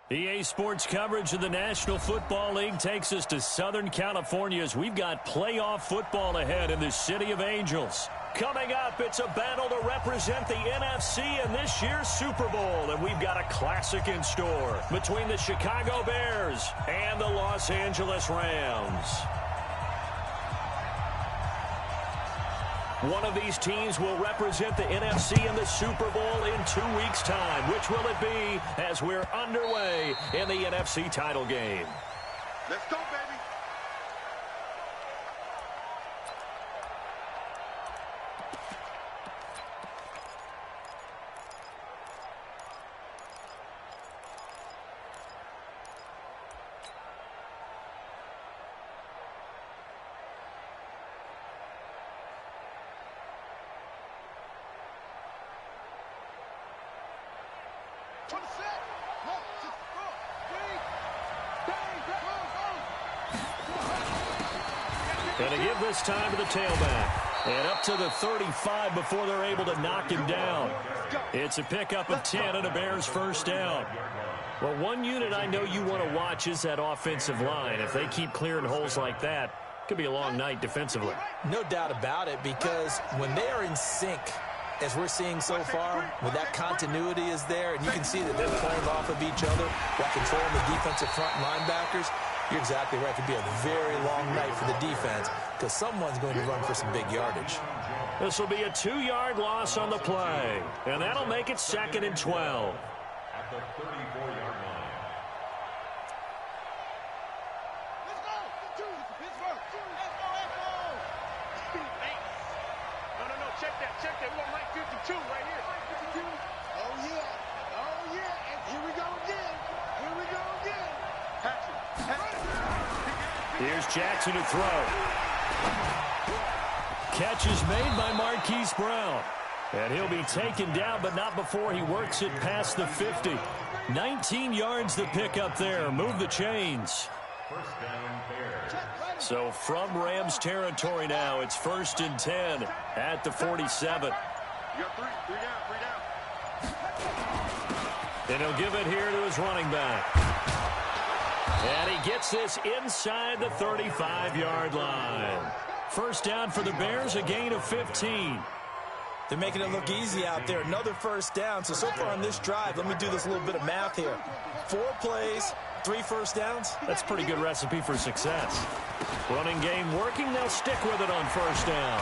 EA Sports coverage of the National Football League takes us to Southern California as we've got playoff football ahead in the City of Angels. Coming up, it's a battle to represent the NFC in this year's Super Bowl, and we've got a classic in store between the Chicago Bears and the Los Angeles Rams. One of these teams will represent the NFC in the Super Bowl in 2 weeks' time. Which will it be as we're underway in the NFC title game? Let's go, baby. And to give this time to the tailback. And up to the 35 before they're able to knock him down. It's a pickup of 10 and a Bears first down. Well, one unit I know you want to watch is that offensive line. If they keep clearing holes like that, it could be a long night defensively. No doubt about it, because when they are in sync, as we're seeing so far, when that continuity is there, and you can see that they're playing off of each other while controlling the defensive front linebackers, you're exactly right. It could be a very long night for the defense because someone's going to run for some big yardage. This will be a 2-yard loss on the play, and that'll make it 2nd and 12. At the 34-yard line. Let's go. Pittsburgh. Let's go. No. Check that. We're on line 52 right here. Oh, yeah. And here we go again. Patrick. Here's Jackson to throw. Catch is made by Marquise Brown. And he'll be taken down, but not before he works it past the 50. 19 yards the pick up there. Move the chains. So from Rams territory now, it's 1st and 10 at the 47. You got three down. And he'll give it here to his running back. And he gets this inside the 35-yard line. First down for the Bears, a gain of 15. They're making it look easy out there. Another first down. So far on this drive, let me do this little bit of math here. 4 plays, 3 first downs. That's a pretty good recipe for success. Running game working, they'll stick with it on first down.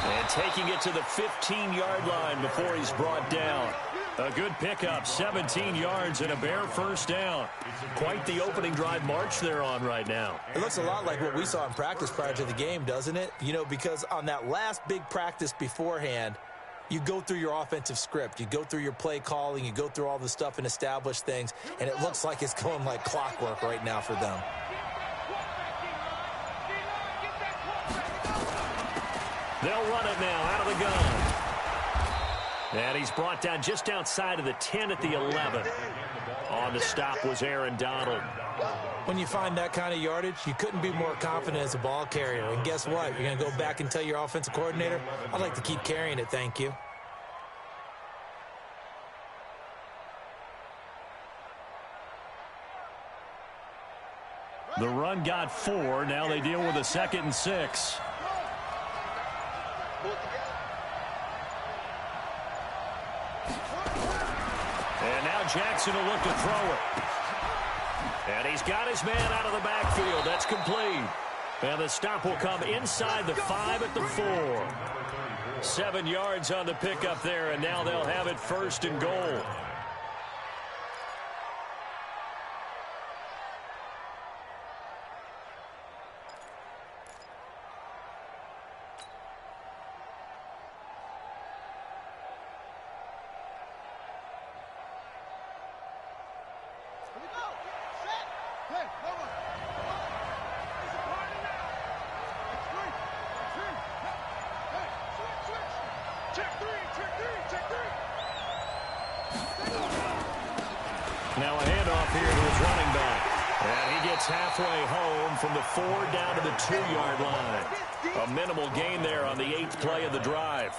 And taking it to the 15-yard line before he's brought down. A good pickup, 17 yards and a Bear first down. Quite the opening drive march they're on right now. It looks a lot like what we saw in practice prior to the game, doesn't it? You know, because on that last big practice beforehand, you go through your offensive script. You go through your play calling. You go through all the stuff and establish things. And it looks like it's going like clockwork right now for them. They'll run it now out of the gun. And he's brought down just outside of the 10 at the 11. On the stop was Aaron Donald. When you find that kind of yardage, you couldn't be more confident as a ball carrier. And guess what? You're going to go back and tell your offensive coordinator, I'd like to keep carrying it, thank you. The run got 4. Now they deal with a 2nd and 6. And now Jackson will look to throw it. And he's got his man out of the backfield. That's complete. And the stop will come inside the 5 at the 4. 7 yards on the pickup there, and now they'll have it 1st and goal. Now a handoff here to his running back. And he gets halfway home from the 4 down to the 2-yard line. A minimal gain there on the 8th play of the drive.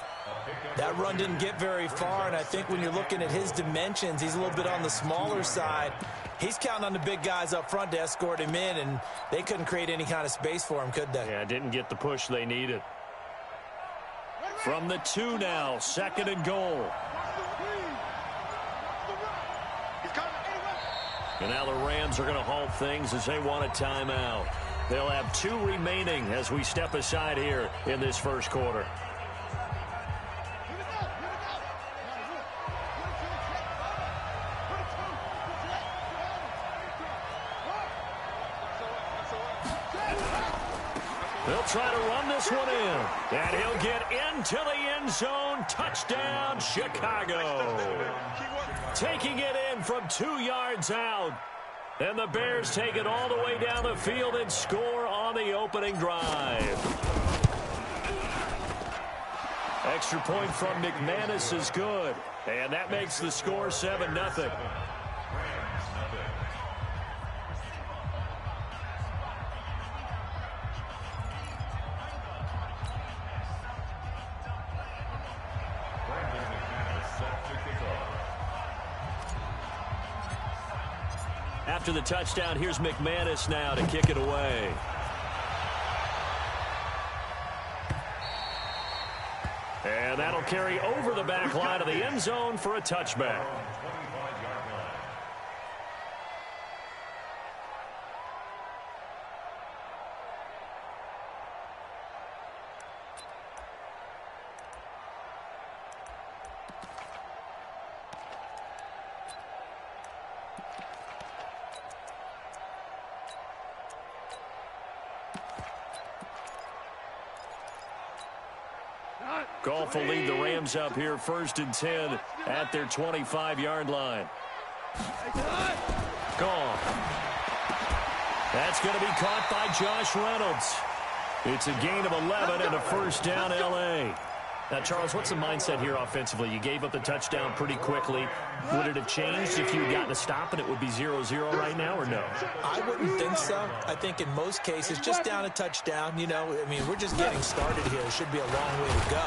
That run didn't get very far, and I think when you're looking at his dimensions, he's a little bit on the smaller side. He's counting on the big guys up front to escort him in, and they couldn't create any kind of space for him, could they? Yeah, didn't get the push they needed. From the 2 now, 2nd and goal. And now the Rams are going to halt things as they want a timeout. They'll have 2 remaining as we step aside here in this first quarter. They'll try to run this one in, and he'll get into the end zone. Touchdown, Chicago. Taking it in from 2 yards out. And the Bears take it all the way down the field and score on the opening drive. Extra point from McManus is good, and that makes the score 7-0. After the touchdown, here's McManus now to kick it away. And that'll carry over the back line of the end zone for a touchback. Goff will lead the Rams up here 1st and 10 at their 25-yard line. Goff. That's going to be caught by Josh Reynolds. It's a gain of 11 and a first down, L.A. Now, Charles, what's the mindset here offensively? You gave up the touchdown pretty quickly. Would it have changed if you had gotten a stop and it would be 0-0 right now, or no? I wouldn't think so. I think in most cases, just down a touchdown, you know, I mean, we're just getting started here. It should be a long way to go.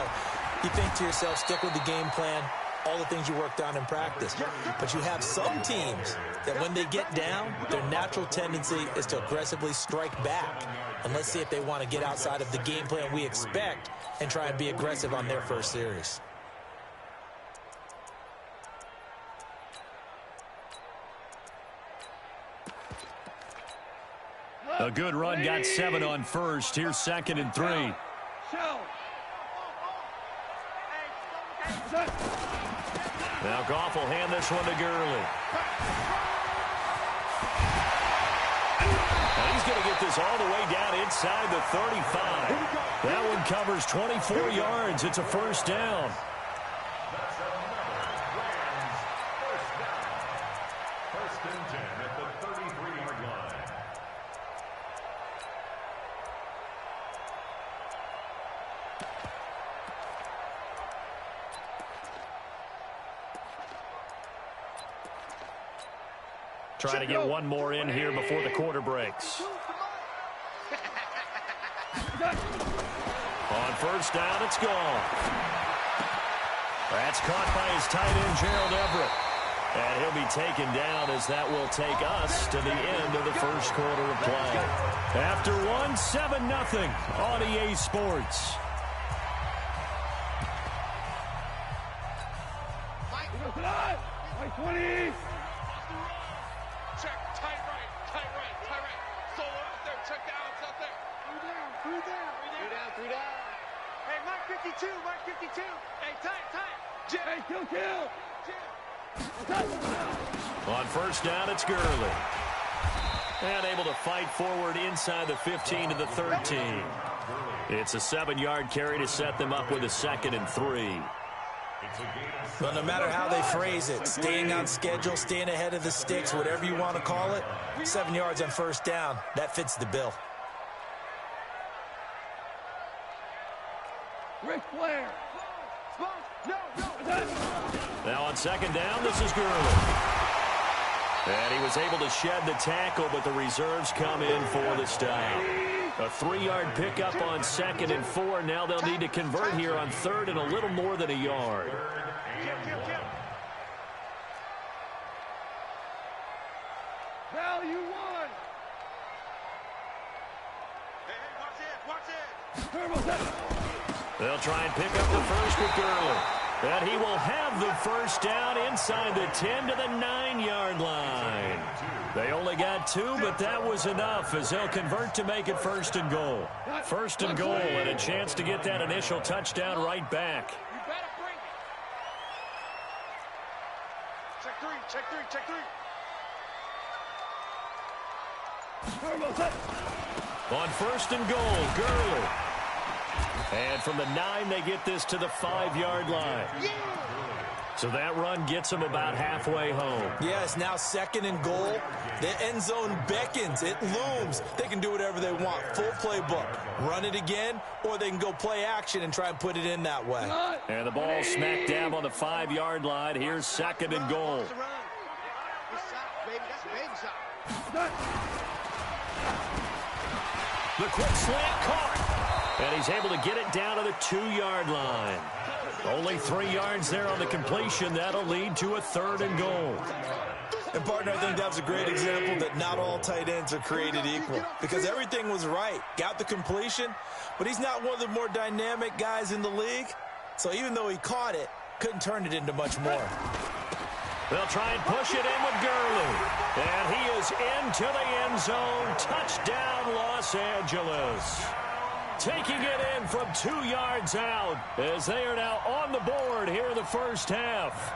You think to yourself, stick with the game plan, all the things you worked on in practice. But you have some teams that when they get down, their natural tendency is to aggressively strike back. And let's see if they want to get outside of the game plan we expect and try and be aggressive on their first series. A good run, got 7 on first. Here's 2nd and 3. Now Goff will hand this one to Gurley. And he's going to get this all the way down inside the 35. That one covers 24 yards. It's a first down. First and 10 at the 33-yard line. Trying to get one more in here before the quarter breaks. On first down, it's gone. That's caught by his tight end, Gerald Everett. And he'll be taken down as that will take us to the end of the first quarter of play. After one, 7-0 on EA Sports. Mike 20. Check, tight right. Solo out there, check the outs out there. Three down. Hey, Mike 52. Hey, tight. Jim. Hey, kill. On first down, it's Gurley. And able to fight forward inside the 15 to the 13. It's a 7-yard carry to set them up with a 2nd and 3. Well, no matter how they phrase it, staying on schedule, staying ahead of the sticks, whatever you want to call it, 7 yards on first down, that fits the bill. Ric Flair. No. Now on 2nd down, this is Gurley. And he was able to shed the tackle, but the reserves come in for the stop. A 3-yard pickup on 2nd and 4. Now they'll need to convert here on 3rd and a little more than a yard. Value one. Hey, watch it. They'll try and pick up the first with Gurley. And he will have the first down inside the 10 to the 9-yard line. They only got 2, but that was enough as they'll convert to make it 1st and goal. 1st and goal and a chance to get that initial touchdown right back. You better bring it. Check three, check three, check three. On 1st and goal, Gurley. And from the 9, they get this to the 5-yard line. So that run gets them about halfway home. Yeah, it's now 2nd and goal. The end zone beckons. It looms. They can do whatever they want. Full playbook. Run it again, or they can go play action and try and put it in that way. And the ball smack dab on the 5-yard line. Here's 2nd and goal. The quick slant caught. And he's able to get it down to the 2-yard line. Only 3 yards there on the completion. That'll lead to a 3rd and goal. And, partner, I think that was a great example that not all tight ends are created equal. Because everything was right. Got the completion, but he's not one of the more dynamic guys in the league. So even though he caught it, couldn't turn it into much more. They'll try and push it in with Gurley. And he is into the end zone. Touchdown, Los Angeles. Taking it in from 2 yards out as they are now on the board here in the first half.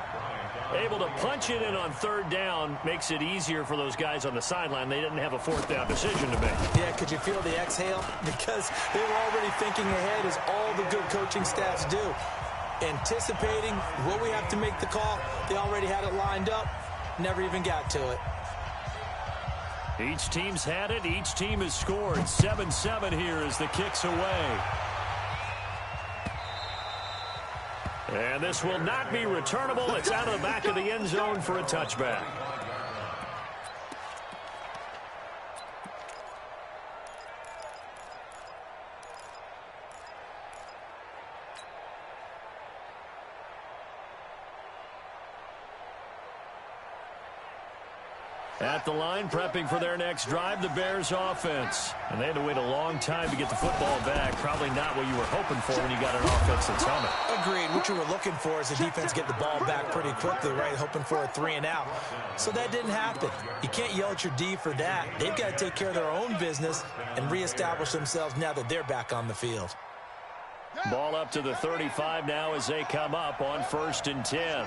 Able to punch it in on 3rd down makes it easier for those guys on the sideline. They didn't have a 4th down decision to make. Yeah, could you feel the exhale? Because they were already thinking ahead, as all the good coaching staffs do. Anticipating what we have to make the call. They already had it lined up. Never even got to it. Each team's had it. Each team has scored. 7-7 here as the kick's away. And this will not be returnable. It's out of the back of the end zone for a touchback. At the line, prepping for their next drive, the Bears offense. And they had to wait a long time to get the football back. Probably not what you were hoping for when you got an offense that's on it. Agreed. What you were looking for is the defense get the ball back pretty quickly, right? Hoping for a 3 and out. So that didn't happen. You can't yell at your D for that. They've got to take care of their own business and reestablish themselves now that they're back on the field. Ball up to the 35 now as they come up on 1st and 10.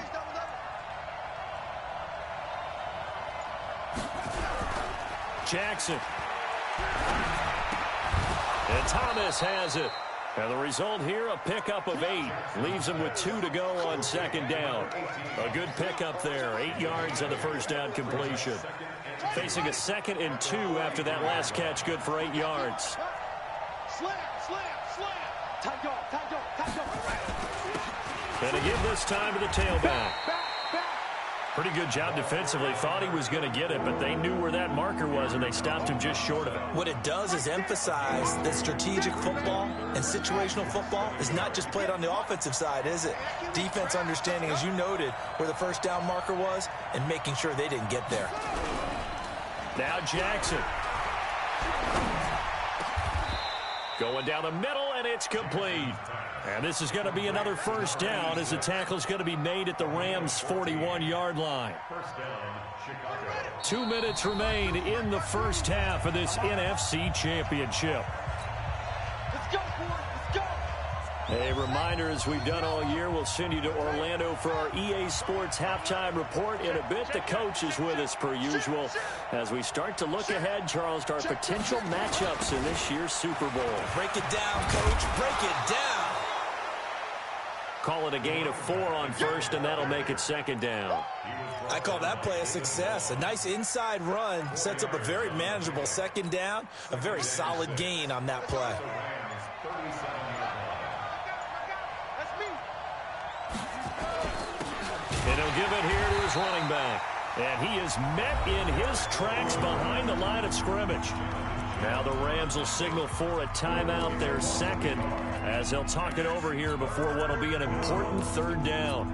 Jackson. And Thomas has it. And the result here, a pickup of 8. Leaves him with 2 to go on 2nd down. A good pickup there. 8 yards on the first down completion. Facing a 2nd and 2 after that last catch. Good for 8 yards. Slam. Time go. And again this time to the tailback. Pretty good job defensively. Thought he was going to get it, but they knew where that marker was, and they stopped him just short of it. What it does is emphasize that strategic football and situational football is not just played on the offensive side, is it? Defense understanding, as you noted, where the first down marker was and making sure they didn't get there. Now Jackson. Going down the middle, and it's complete. And this is going to be another first down as the tackle's going to be made at the Rams' 41-yard line. 2 minutes remain in the first half of this NFC Championship. Let's go, boys. Let's go. A reminder, as we've done all year, we'll send you to Orlando for our EA Sports halftime report in a bit. The coach is with us per usual as we start to look ahead, Charles, to our potential matchups in this year's Super Bowl. Break it down, Coach. Break it down. Call it a gain of 4 on 1st, and that'll make it 2nd down. I call that play a success. A nice inside run sets up a very manageable 2nd down. A very solid gain on that play. And he'll give it here to his running back. And he is met in his tracks behind the line of scrimmage. Now the Rams will signal for a timeout, their second, as they'll talk it over here before what will be an important third down.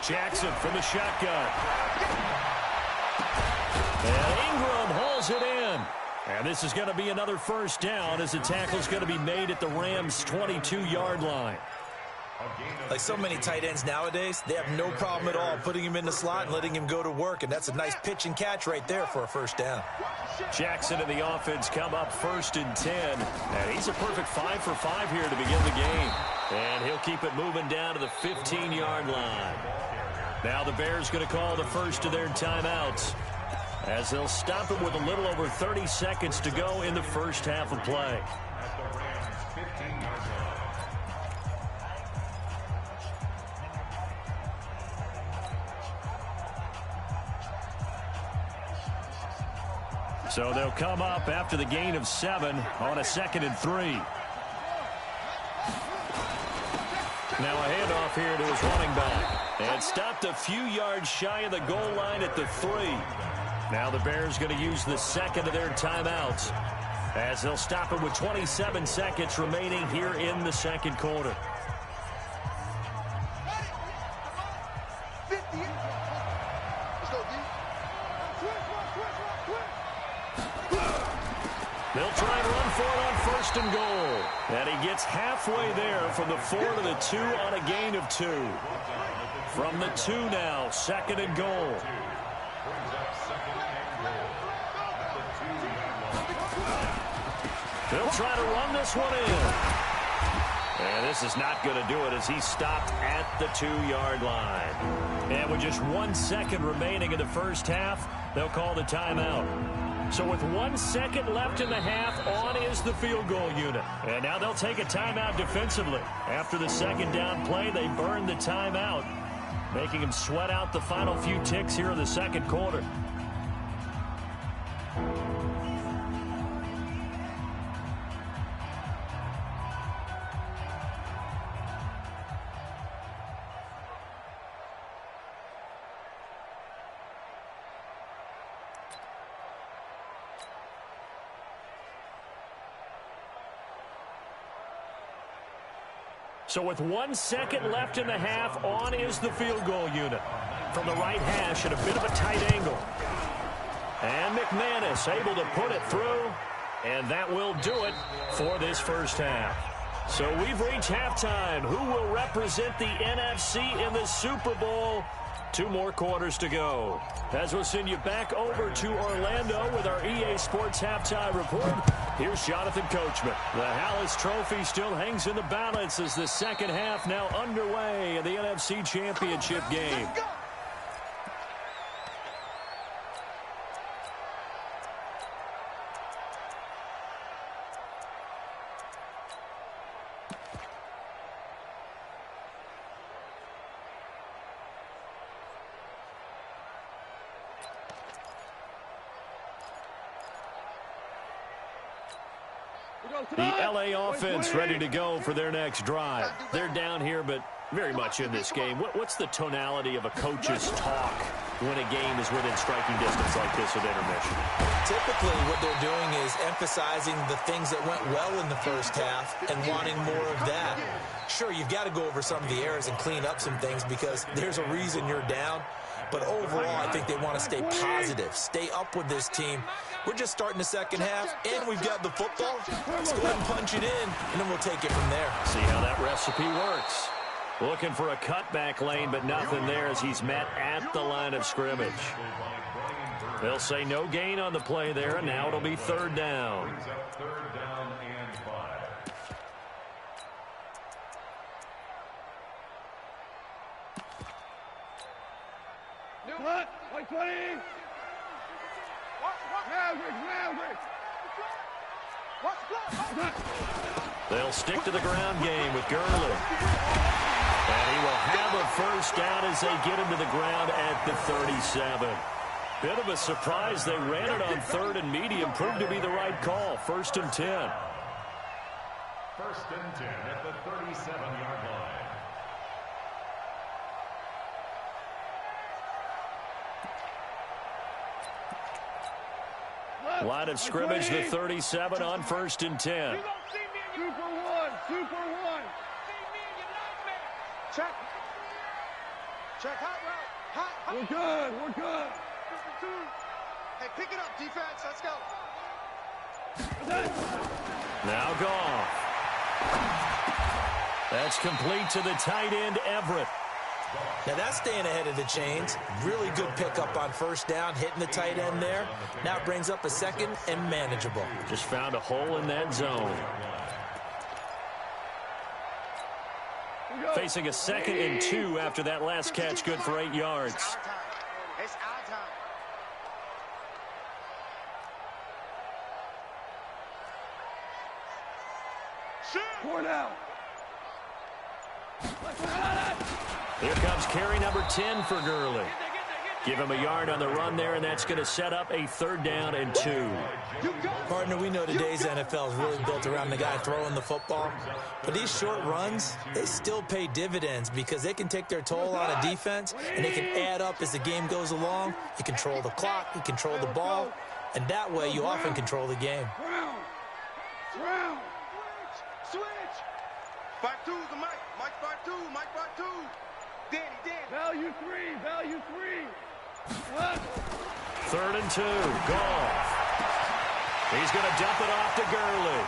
Jackson from the shotgun. And Ingram hauls it in. And this is going to be another first down as the tackle's going to be made at the Rams' 22-yard line. Like so many tight ends nowadays, they have no problem at all putting him in the slot and letting him go to work. And that's a nice pitch and catch right there for a first down. Jackson and the offense come up 1st and 10. And he's a perfect 5 for 5 here to begin the game. And he'll keep it moving down to the 15-yard line. Now the Bears going to call the first of their timeouts as they'll stop it with a little over 30 seconds to go in the first half of play. So they'll come up after the gain of 7 on a 2nd and 3. Now a handoff here to his running back. And stopped a few yards shy of the goal line at the 3. Now the Bears going to use the second of their timeouts as they'll stop it with 27 seconds remaining here in the second quarter. They'll try and run for it on 1st and goal. And he gets halfway there from the 4 to the 2 on a gain of 2. From the 2 now, 2nd and goal. They'll try to run this one in. And this is not going to do it as he stopped at the 2-yard line. And with just 1 second remaining in the first half, they'll call the timeout. So with 1 second left in the half, on is the field goal unit. And now they'll take a timeout defensively. After the second down play, they burn the timeout, making him sweat out the final few ticks here in the second quarter. So with 1 second left in the half, on is the field goal unit. From the right hash at a bit of a tight angle. And McManus able to put it through. And that will do it for this first half. So we've reached halftime. Who will represent the NFC in the Super Bowl? 2 more quarters to go. As we'll send you back over to Orlando with our EA Sports Halftime Report, here's Jonathan Coachman. The Hallis Trophy still hangs in the balance as the second half now underway in the NFC Championship game. The LA offense ready to go for their next drive. They're down here, but very much in this game. What's the tonality of a coach's talk when a game is within striking distance like this at intermission? Typically, what they're doing is emphasizing the things that went well in the first half and wanting more of that. Sure, you've got to go over some of the errors and clean up some things because there's a reason you're down. But overall, I think they want to stay positive, stay up with this team. We're just starting the second half, and we've got the football. Let's go ahead and punch it in, and then we'll take it from there. See how that recipe works. Looking for a cutback lane, but nothing there as he's met at the line of scrimmage. They'll say no gain on the play there, and now it'll be third down. White 20. They'll stick to the ground game with Gurley. And he will have a first down as they get him to the ground at the 37. Bit of a surprise. They ran it on 3rd and medium. Proved to be the right call. 1st and 10. 1st and 10 at the 37-yard line. Line of scrimmage, the 37 on 1st and 10. Super one. Check. Hot route. We're good. Hey, pick it up, defense. Let's go. Now Goff. That's complete to the tight end, Everett. Now that's staying ahead of the chains. Really good pickup on 1st down, hitting the tight end there. Now it brings up a 2nd and manageable. Just found a hole in that zone. Facing a 2nd and 2 after that last catch, good for 8 yards. It's our time. Four down. Here comes carry number 10 for Gurley. Give him a yard on the run there, and that's going to set up a 3rd down and 2. Partner, we know today's NFL is really built around the guy throwing the football. But these short runs, they still pay dividends because they can take their toll on a defense, and they can add up as the game goes along. You control the clock, you control the ball, and that way you often control the game. Round. Switch. 5-2 the Mike. Mike 5-2. Danny. Value three. 3rd and 2. Goff. He's going to dump it off to Gurley.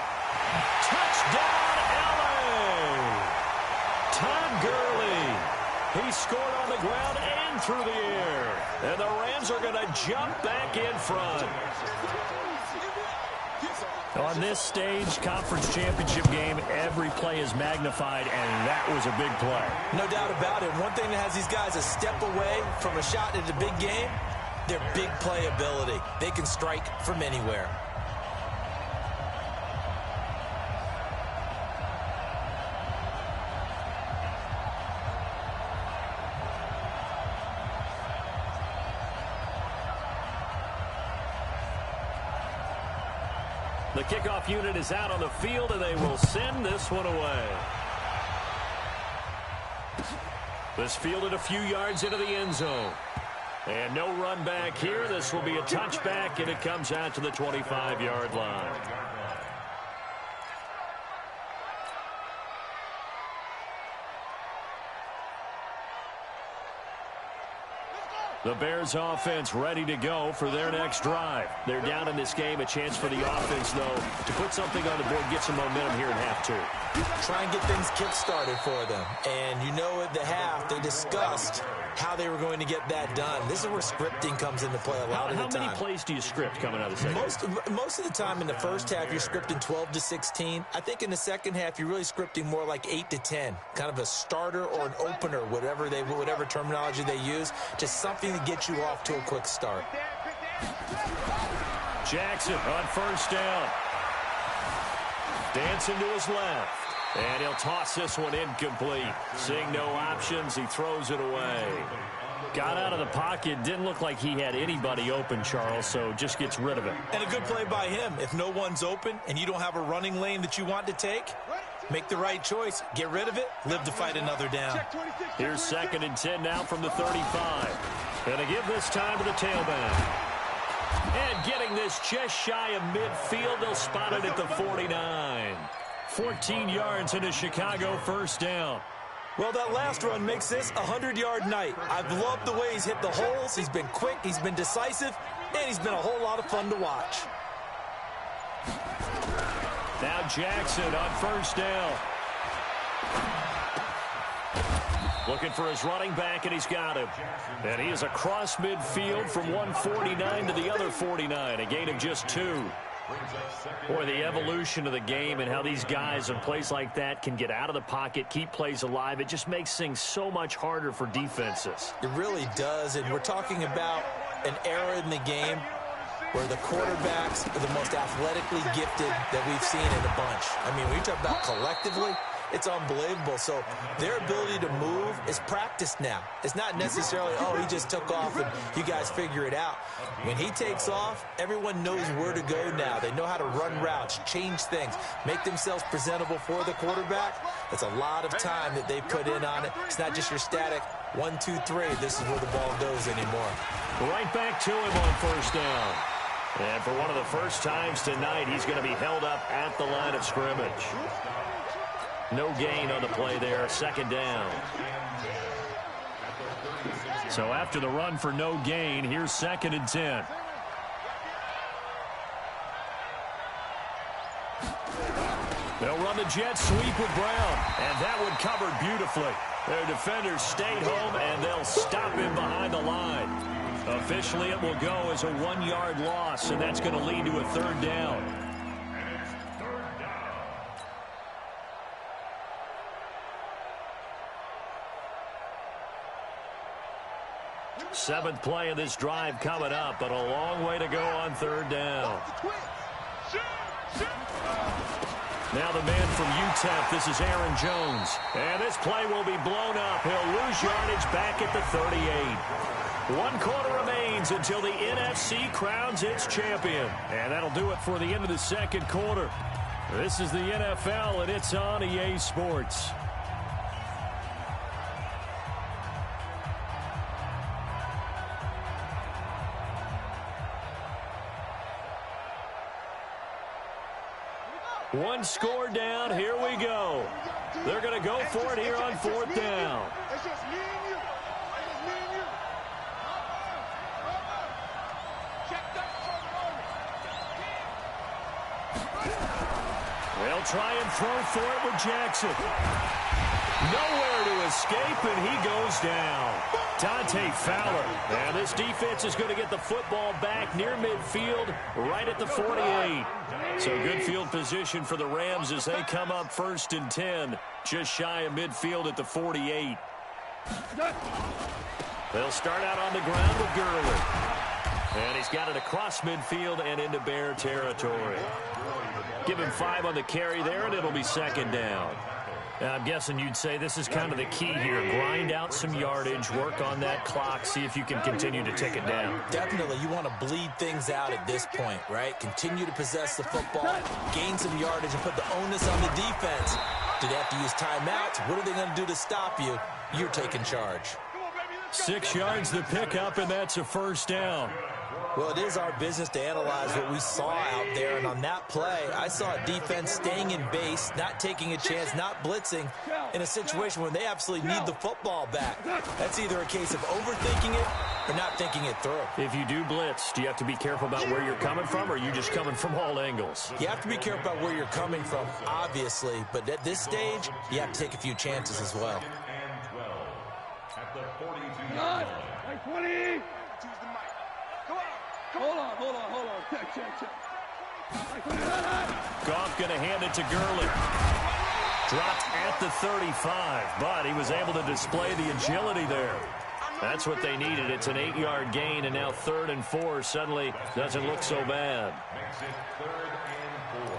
Touchdown, LA! Todd Gurley. He scored on the ground and through the air. And the Rams are going to jump back in front. On this stage, conference championship game, every play is magnified, and that was a big play. No doubt about it. One thing that has these guys a step away from a shot at a big game, their big play ability. They can strike from anywhere. The kickoff unit is out on the field, and they will send this one away. This fielded a few yards into the end zone. And no run back here. This will be a touchback, and it comes out to the 25-yard line. The Bears offense ready to go for their next drive. They're down in this game. A chance for the offense, though, to put something on the board, get some momentum here in half 2. Try and get things kick-started for them. And you know at the half, they discussed how they were going to get that done. This is where scripting comes into play a lot of the time. How many plays do you script coming out of the second? Most of the time in the first half, you're scripting 12 to 16. I think in the second half, you're really scripting more like 8 to 10. Kind of a starter or an opener, whatever terminology they use. Just something to get you off to a quick start. Jackson on 1st down. Dancing to his left. And he'll toss this one incomplete. Seeing no options, he throws it away. Got out of the pocket. Didn't look like he had anybody open, Charles, so just gets rid of it. And a good play by him. If no one's open and you don't have a running lane that you want to take, make the right choice. Get rid of it. Live to fight another down. Here's 2nd and 10 now from the 35. Going to give this time to the tailback. And getting this just shy of midfield. They'll spot it at the 49. 14 yards into Chicago, 1st down. Well, that last run makes this a 100-yard night. I've loved the way he's hit the holes. He's been quick, he's been decisive, and he's been a whole lot of fun to watch. Now Jackson on 1st down. Looking for his running back, and he's got him. And he is across midfield from 149 to the other 49, a gain of just 2. Boy, the evolution of the game and how these guys in plays like that can get out of the pocket, keep plays alive, it just makes things so much harder for defenses. It really does, and we're talking about an era in the game where the quarterbacks are the most athletically gifted that we've seen in a bunch. I mean, when you talk about collectively, it's unbelievable. So their ability to move is practiced now. It's not necessarily, oh, he just took off and you guys figure it out. When he takes off, everyone knows where to go now. They know how to run routes, change things, make themselves presentable for the quarterback. That's a lot of time that they put in on it. It's not just your static 1, 2, 3. This is where the ball goes anymore. Right back to him on first down. And for one of the first times tonight, he's going to be held up at the line of scrimmage. No gain on the play there, second down. So after the run for no gain, here's 2nd and 10. They'll run the jet sweep with Brown, and that one covered beautifully. Their defenders stayed home, and they'll stop him behind the line. Officially, it will go as a 1-yard loss, and that's going to lead to a 3rd down. 7th play of this drive coming up, but a long way to go on 3rd down. Now the man from UTEP, this is Aaron Jones. And this play will be blown up. He'll lose yardage back at the 38. 1 quarter remains until the NFC crowns its champion. And that'll do it for the end of the 2nd quarter. This is the NFL, and it's on EA Sports. One score down. Here we go. They're going to go for it here on 4th down. It's just me and you. It's just me and you. Check that for They'll try and throw for it with Jackson. Nowhere to escape, and he goes down. Dante Fowler. And this defense is going to get the football back near midfield, right at the 48. So good field position for the Rams as they come up 1st and 10, just shy of midfield at the 48. They'll start out on the ground with Gurley. And he's got it across midfield and into Bear territory. Give him 5 on the carry there, and it'll be 2nd down. I'm guessing you'd say this is kind of the key here. Grind out some yardage, work on that clock, see if you can continue to tick it down. Definitely. You want to bleed things out at this point, right? Continue to possess the football, gain some yardage, and put the onus on the defense. Do they have to use timeouts? What are they going to do to stop you? You're taking charge. 6 yards the pickup, and that's a 1st down. Well, it is our business to analyze what we saw out there, and on that play, I saw a defense staying in base, not taking a chance, not blitzing, in a situation where they absolutely need the football back. That's either a case of overthinking it or not thinking it through. If you do blitz, do you have to be careful about where you're coming from, or are you just coming from all angles? You have to be careful about where you're coming from, obviously, but at this stage, you have to take a few chances as well. At the 42-yard line. 20. Hold on. Check. Goff going to hand it to Gurley. Dropped at the 35, but he was able to display the agility there. That's what they needed. It's an 8-yard gain, and now 3rd and 4 suddenly doesn't look so bad. Makes it 3rd and 4.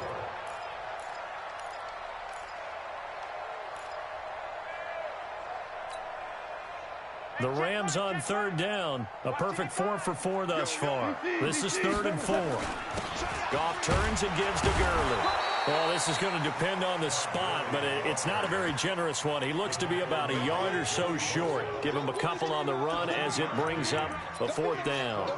The Rams on 3rd down. A perfect 4 for 4 thus far. This is 3rd and 4. Goff turns and gives to Gurley. Well, this is going to depend on the spot, but it's not a very generous one. He looks to be about a yard or so short. Give him a couple on the run as it brings up a 4th down.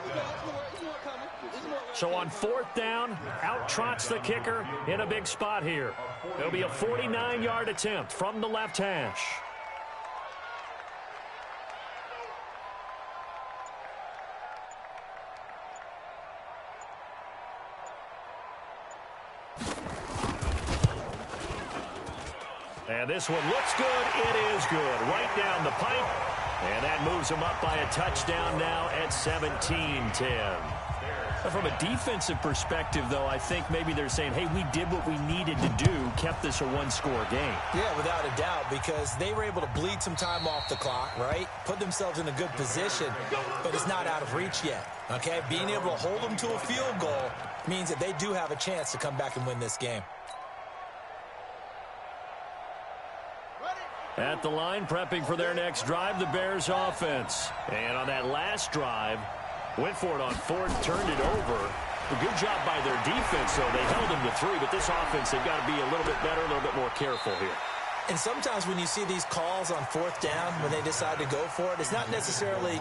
So on 4th down, out trots the kicker in a big spot here. It'll be a 49-yard attempt from the left hash. And this one looks good. It is good. Right down the pipe. And that moves them up by a touchdown now at 17-10. From a defensive perspective, though, I think maybe they're saying, hey, we did what we needed to do, kept this a one-score game. Yeah, without a doubt, because they were able to bleed some time off the clock, right? Put themselves in a good position, but it's not out of reach yet, okay? Being able to hold them to a field goal means that they do have a chance to come back and win this game. At the line, prepping for their next drive, the Bears offense. And on that last drive, went for it on fourth, turned it over. A good job by their defense, though. They held them to 3, but this offense, they've got to be a little bit better, a little bit more careful here. And sometimes when you see these calls on fourth down, when they decide to go for it, it's not necessarily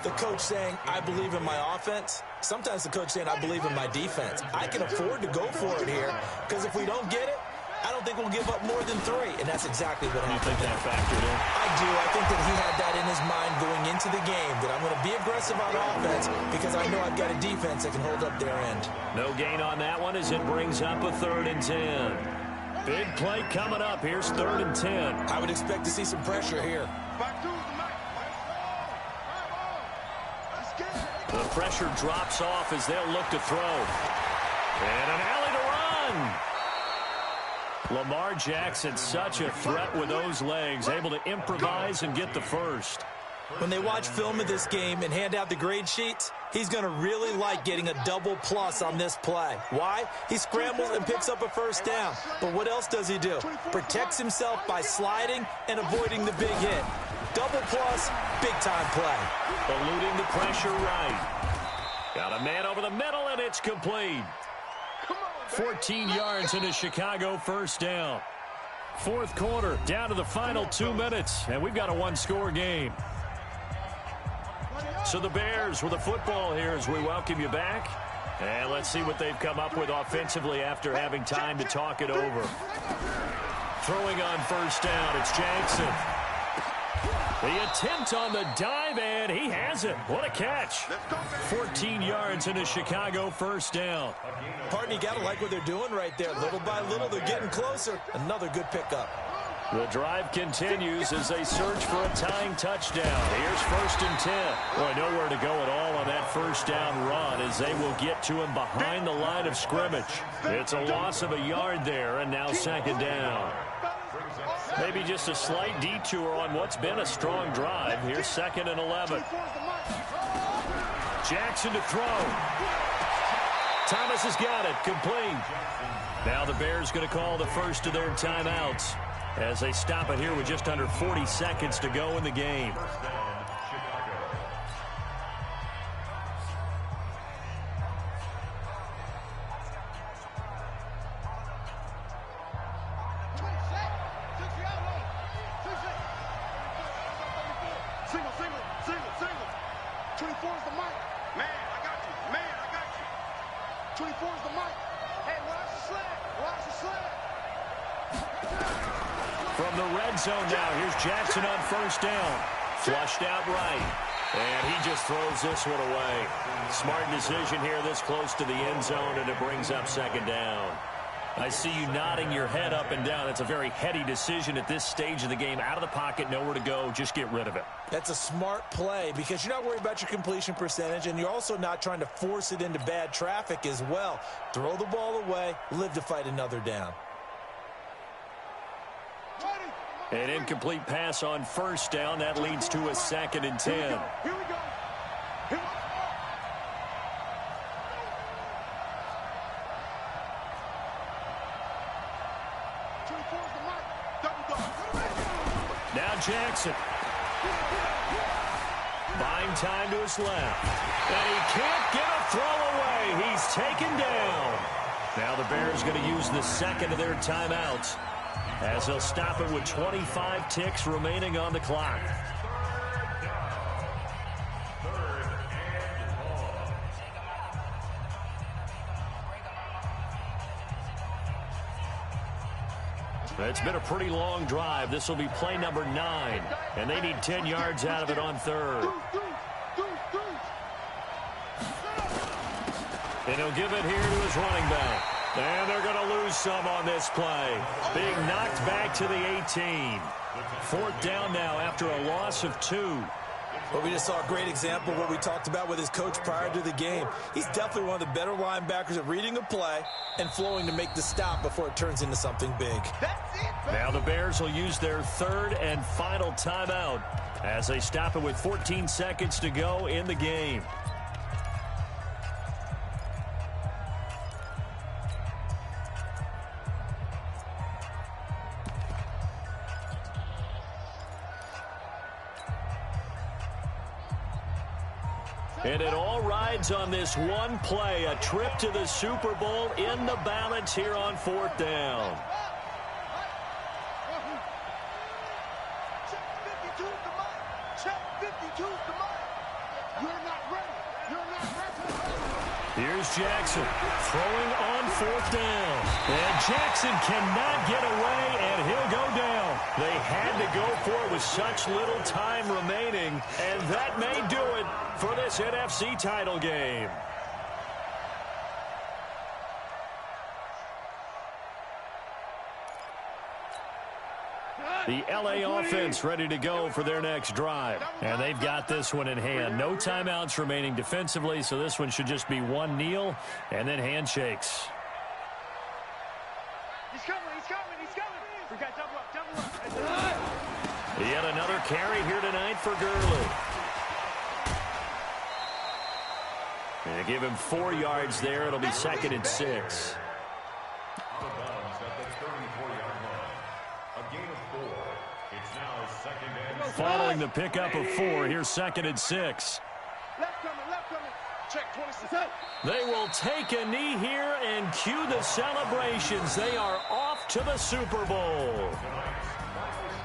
the coach saying, I believe in my offense. Sometimes the coach saying, I believe in my defense. I can afford to go for it here, because if we don't get it, I don't think we'll give up more than 3, and that's exactly what happened. You think that factored in? I do. I think that he had that in his mind going into the game, that I'm going to be aggressive on offense because I know I've got a defense that can hold up their end. No gain on that one as it brings up a 3rd and 10. Big play coming up. Here's 3rd and 10. I would expect to see some pressure here. The pressure drops off as they'll look to throw. And an alley to run. Lamar Jackson, such a threat with those legs, able to improvise and get the first. When they watch film of this game and hand out the grade sheets, he's going to really like getting a double plus on this play. Why? He scrambles and picks up a first down. But what else does he do? Protects himself by sliding and avoiding the big hit. Double plus, big-time play. Eluding the pressure right. Got a man over the middle, and it's complete. 14 yards and a Chicago first down. Fourth quarter, down to the final 2 minutes, and we've got a one-score game. So the Bears with the football here as we welcome you back. And let's see what they've come up with offensively after having time to talk it over. Throwing on first down, it's Jackson. The attempt on the dive, and he has it. What a catch. 14 yards and a Chicago first down. Partner, you got to like what they're doing right there. Little by little, they're getting closer. Another good pickup. The drive continues as they search for a tying touchdown. Here's 1st and 10. Boy, nowhere to go at all on that first down run as they will get to him behind the line of scrimmage. It's a loss of a yard there, and now 2nd down. Maybe just a slight detour on what's been a strong drive. Here's 2nd and 11. Jackson to throw. Thomas has got it. Complete. Now the Bears going to call the first of their timeouts as they stop it here with just under 40 seconds to go in the game. From the red zone now, here's Jackson on first down. Flushed out right. And he just throws this one away. Smart decision here this close to the end zone, and it brings up 2nd down. I see you nodding your head up and down. It's a very heady decision at this stage of the game. Out of the pocket, nowhere to go. Just get rid of it. That's a smart play because you're not worried about your completion percentage, and you're also not trying to force it into bad traffic as well. Throw the ball away, live to fight another down. An incomplete pass on first down. That leads to a 2nd and 10. Here we go. Now Jackson. Buying time to his left. And he can't get a throw away. He's taken down. Now the Bears going to use the 2nd of their timeouts as they'll stop it with 25 ticks remaining on the clock. It's been a pretty long drive. This will be play number 9, and they need 10 yards out of it on 3rd. And he'll give it here to his running back. And they're going to lose some on this play. Being knocked back to the 18. 4th down now after a loss of 2. Well, we just saw a great example of what we talked about with his coach prior to the game. He's definitely one of the better linebackers at reading a play and flowing to make the stop before it turns into something big. That's it, Now the Bears will use their third and final timeout as they stop it with 14 seconds to go in the game. And it all rides on this one play, a trip to the Super Bowl in the balance here on 4th down. Check 52 the mark. Check 52 the mark. You're not ready. You're not ready. Here's Jackson throwing on 4th down. And Jackson cannot get away, and he'll go down. They had to go for it with such little time remaining, and that may do it for this NFC title game. The LA offense ready to go for their next drive. And they've got this one in hand. No timeouts remaining defensively, so this one should just be one kneel and then handshakes. He's coming, he's coming, he's coming. We got double up, double up. Yet another carry here tonight for Gurley. And give him 4 yards there. It'll be 2nd and 6. Out of bounds at the 34-yard line. A gain of 4. It's now 2nd and 6. Following the pickup of 4, here's 2nd and 6. Left coming, left coming. Check 26. They will take a knee here and cue the celebrations. They are off to the Super Bowl.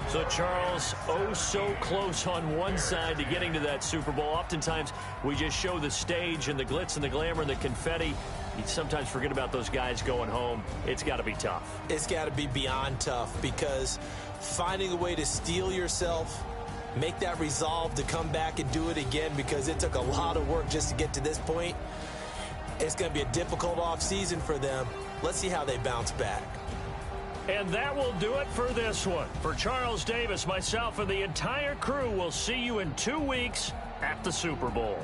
So, Charles, oh so close on one side to getting to that Super Bowl. Oftentimes, we just show the stage and the glitz and the glamour and the confetti. You sometimes forget about those guys going home. It's got to be tough. It's got to be beyond tough because finding a way to steel yourself, make that resolve to come back and do it again because it took a lot of work just to get to this point. It's going to be a difficult offseason for them. Let's see how they bounce back. And that will do it for this one. For Charles Davis, myself, and the entire crew, we'll see you in 2 weeks at the Super Bowl.